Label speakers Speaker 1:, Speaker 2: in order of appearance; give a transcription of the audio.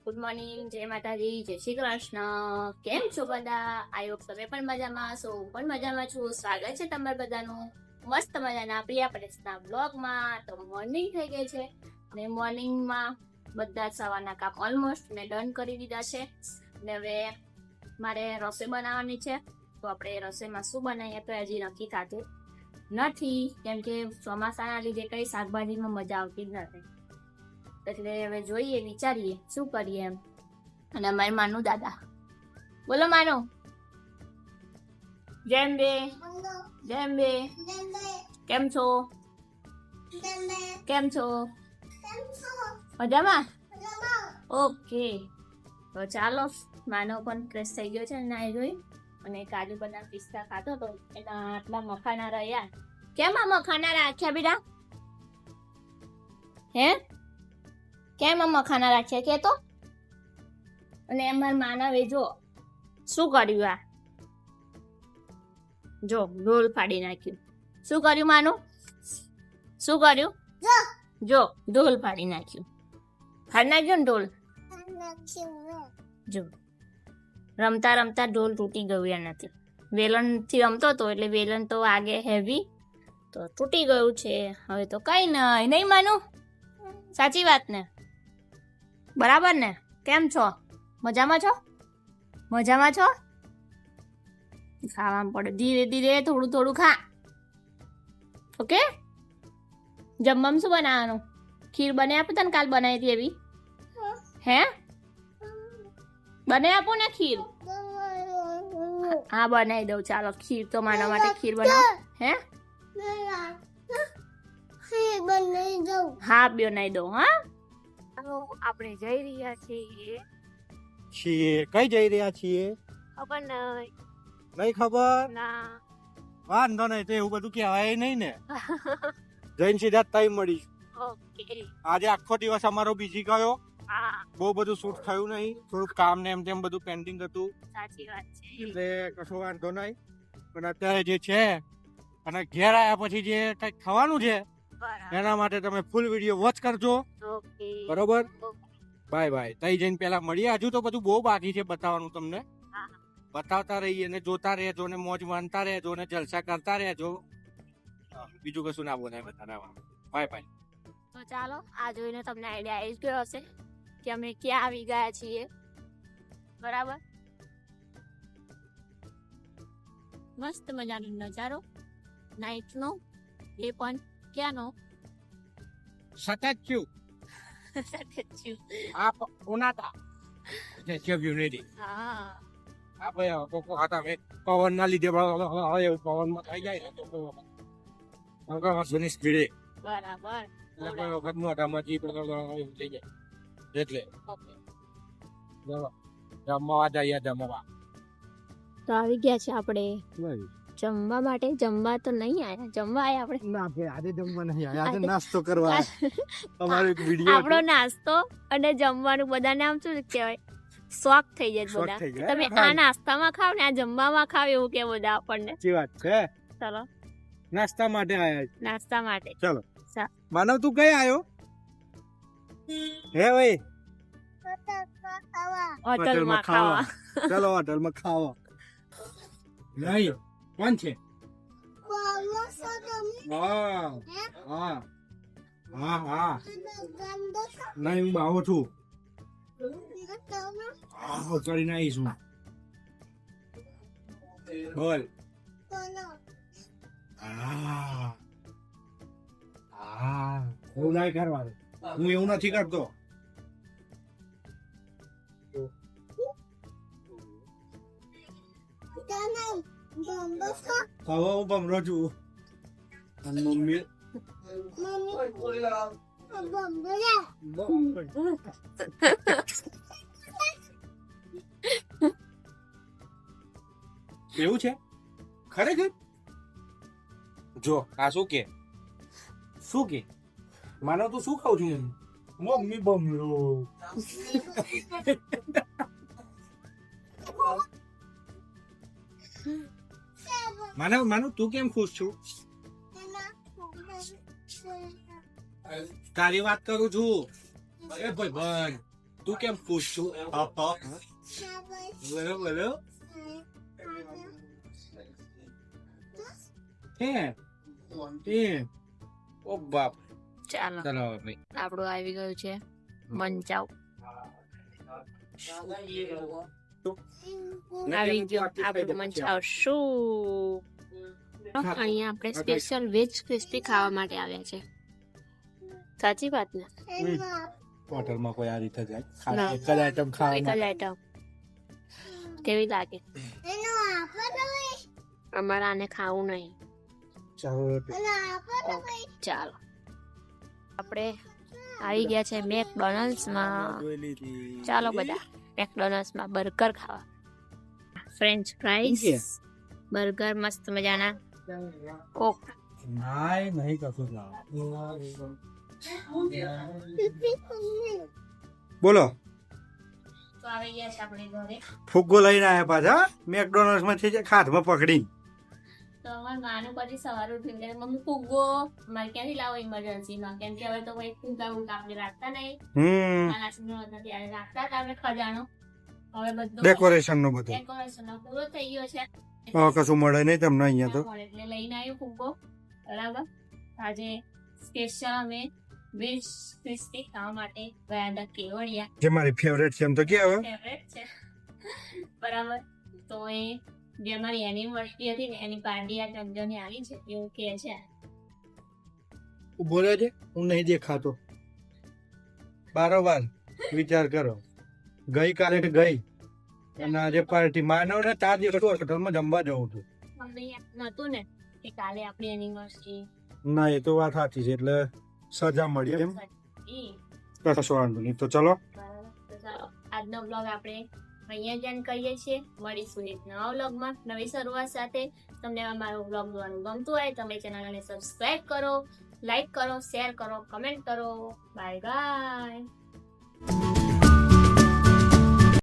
Speaker 1: Good morning, જય માતાજી, જય શ્રી કૃષ્ણ. કેમ છો બધા? આઈ હોપ તમે પણ મજામાં હશો. હું પણ મજામાં છું. સ્વાગત છે તમારા બધાનું મસ્ત મજાના પ્રિયા પટેશના બ્લોગમાં. તો મોર્નિંગ થઈ ગઈ છે ને મોર્નિંગમાં બધા સવારના કામ ઓલમોસ્ટ મેં ડન કરી દીધા છે ને હવે મારે રસોઈ બનાવવાની છે. તો આપણે રસોઈમાં શું બનાવીએ તો હજી નક્કી થતું નથી, કેમ કે ચોમાસાના લીધે કઈ શાકભાજીમાં મજા આવતી જ નથી. એટલે હવે જોઈએ, વિચારીએ શું કરીએ એમ. અને અમારી માનું દાદા, બોલો માનો. જેમ બે કેમ છો? કેમ છો? મજામાં? ઓકે, તો ચાલો. માનો પણ ફ્રેશ થઈ ગયો છે, નાઈ જોઈ અને કાજુ બદામ પિસ્તા ખાતો તો એના આટલા મખાના રહ્યા. કેમ આ મખાના રાખ્યા બેટા? હે, કેમ આ મખાના રાખ્યા કે તો? અને અમારા માનવે જો શું કર્યું, આ જો ઢોલ ફાડી નાખ્યું. શું કર્યું માનું? શું કર્યું? જો ઢોલ ફાડી નાખ્યું. ફાડી નાખ્યું ને ઢોલ. જો રમતા રમતા ઢોલ તૂટી ગયું એનાથી. વેલણ થી રમતો હતો એટલે વેલણ તો આગે હેવી તો તૂટી ગયું છે. હવે તો કઈ નહીં માનું. સાચી વાત ને? બરાબર ને? કેમ છો? મજામાં છો? મજામાં છો? ખાવામાં પડે ધીરે ધીરે, થોડું થોડું ખા. ઓકે. જમવામાં શું બનાવવાનું? ખીર બનાવી આપો તને, કાલ બનાવી હતી એવી. હે, બનાવી આપો ને ખીર. હા બનાવી દઉં. ચાલો, ખીર તો મારા માટે ખીર બનાવો. હે, હા બનાવી દઉં. હા, આપણે જઈ રહ્યા છીએ.
Speaker 2: કઈ જઈ રહ્યા છીએ?
Speaker 1: ખબર નહીં.
Speaker 2: નહીં ખબર?
Speaker 1: ના.
Speaker 2: વાંધો નહીં, તો એવું બધું કહેવાય નહીં ને. જઈને સીધા ટાઈમ મળી.
Speaker 1: ઓકે.
Speaker 2: આજે આખો દિવસ અમારો બીજી ગયો.
Speaker 1: હા,
Speaker 2: બહુ બધું શૂટ થયું નહીં, થોડુંક કામ ને એમ તેમ બધું પેન્ડિંગ હતું,
Speaker 1: સાચી વાત છે.
Speaker 2: એટલે કશો વાંધો નહીં. પણ અત્યારે જે છે અને ઘેર આવ્યા પછી જે કંઈક થવાનું છે
Speaker 1: બરાબર.
Speaker 2: એના માટે તમે ફૂલ વિડીયો વોચ કરજો.
Speaker 1: ઓકે.
Speaker 2: બરોબર? Bye bye. તઈ જઈને પેલા મળીએ. હજુ તો બધું બહુ બાકી છે બતાવવાનું તમને.
Speaker 1: હા.
Speaker 2: બતાવતા રહીએ ને જોતા રહેજો ને મોજ માનતા રહેજો ને જલસા કરતા રહેજો. બીજું કશું ના બોલાય બતાવવાનું. Bye bye.
Speaker 1: તો ચાલો, આ જોઈને તમને આઈડિયા આવી ગયો હશે કે અમે ક્યાં આવી ગયા છીએ. બરાબર. મસ્ત મજાનો નજારો નાઈટનો, એ પણ ક્યાંનો?
Speaker 2: સતત આપ ઉનાતા જે છે યુનિટી.
Speaker 1: હા,
Speaker 2: આપણે કોકો ખાતા મે પવન ના લીધે એવું પવનમાં થઈ જાય તો સ્પીડે
Speaker 1: બરાબર.
Speaker 2: એટલે કોઈ વખત મોઢામાં જીભ એવું થઈ જાય. એટલે
Speaker 1: ઓકે.
Speaker 2: ચલો જમવા જઈએ. જમવા
Speaker 1: તો આવી ગયા છે આપણે જમવા માટે. જમવા તો નહીં આયા, જમવા આયા આપણે.
Speaker 2: ના ભાઈ, આજે જમવા નહીં આયા, આજે નાસ્તો કરવા. અમારો એક વિડિયો
Speaker 1: આપણો નાસ્તો અને જમવાનું બધાને આમ શું કહેવાય, શોખ થઈ જાય
Speaker 2: શોખ
Speaker 1: બધા.
Speaker 2: થઈ જાય.
Speaker 1: તમે આ નાસ્તામાં ખાવ ને આ જમવામાં ખાવ એવું કે બધા આપણને.
Speaker 2: સાચી વાત છે.
Speaker 1: ચલો,
Speaker 2: નાસ્તા માટે આયા.
Speaker 1: નાસ્તા માટે.
Speaker 2: ચલો. માનવ તું કઈ આયો? હે ભાઈ,
Speaker 1: હોટલમાં ખાવા.
Speaker 2: ચલો હોટલમાં ખાવા. નહીં, કોણ છે? હા હા હા હા. નહીં, હું આવો છું. આવો કરીને આવીશું. બોલ. હા હા, હું નહીં કરવાનું. હું એવું નથી કરતો. હવે હું ભમરો છું. અને મમ્મી એવું છે ખરેખર? જો આ શું કે માનો તું શું ખાવ છું? મમ્મી ભમરો. માનો તું કેમ ખુશ છું? તારી વાત કરું છું. એ ભાઈ તું કેમ ખુશ છું બોલો બોલો ઓ બાપ
Speaker 1: ચાલો
Speaker 2: ચાલો ભાઈ
Speaker 1: આપણું આવી ગયું છે મંચાવ આવી ગયો આપણું મંચાવ શું અહીંયા આપણે સ્પેશિયલ વેજ ક્રિસ્પી ખાવા માટે આવ્યા છે સાચી વાત ને
Speaker 2: હોટલમાં કોઈ આ રીતે જાય
Speaker 1: ના.
Speaker 2: એક જ આઈટમ
Speaker 1: એક
Speaker 2: ખાવા
Speaker 1: જ આઈટમ કેવી લાગે અમારે આને ખાવું નહીં ચાલો આપણે આવી ગયા છે મેકડોનલ્ડ્સમાં ચાલો બધા મેકડોનલ્ડ્સમાં બર્ગર ખાવા ફ્રેન્ચ ફ્રાઈઝ બર્ગર મસ્ત મજાના કોક
Speaker 2: નહીં કશું બોલો
Speaker 1: તો આવી ગયા છે આપણે ઘરે
Speaker 2: ફુગ્ગો લઈને આવ્યા પાછા મેકડોનલ્ડ્સ માંથી હાથમાં પકડી
Speaker 1: તો અમારા માનું પછી સવારે ઉઠીને મમ્મી ફુગ્ગો મારે ક્યાંથી લાવો ઇમરજન્સીમાં કેમ કે હવે તો કોઈ ફુગ્ગા આપણે રાખતા નહીં નાના છોકરાઓ હતા ત્યારે રાખતા હતા આપણે ખજાનો હવે બધું
Speaker 2: ડેકોરેશન નું બધું
Speaker 1: ડેકોરેશન પૂરો થઈ ગયો છે
Speaker 2: કશું મળે નહીં તમને અહીંયા તો
Speaker 1: મળે એટલે લઈને આવ્યું ફુગ્ગો બરાબર આજે સ્પેશિયલ અમે વેજ ક્રિસ્પી ખાવા માટે ગયા હતા કેવડિયા
Speaker 2: જે મારી ફેવરેટ છે એમ તો કે હવે
Speaker 1: ફેવરેટ છે બરાબર તો એ જે અમારી એનિવર્સરી હતી ને એની પાર્ટી આ ચંદ્રની આવી છે એવું કહે છે
Speaker 2: બોલે છે હું નહીં દેખાતો બારોબાર વિચાર કરો ગઈકાલે ગઈ અને આજે પાર્ટી માનવ ને 4 દિવસ હોસ્પિટલમાં જમવા જવું હતું
Speaker 1: અમને નતું ને કે કાલે આપણી એનિવર્સરી
Speaker 2: ના એ તો વાત સાચી છે એટલે સજા મળી એમ
Speaker 1: ઈ
Speaker 2: કશો વાંધો નહીં તો ચલો
Speaker 1: બરાબર તો ચાલો આજનો બ્લોગ આપણે અહીંયા જ end કરીએ છીએ મળીશું એક નવા બ્લોગમાં નવી શરૂઆત સાથે તમને અમારો બ્લોગ જોવાનું ગમતું હોય તમે ચેનલને સબસ્ક્રાઇબ કરો લાઈક કરો શેર કરો કમેન્ટ કરો બાય બાય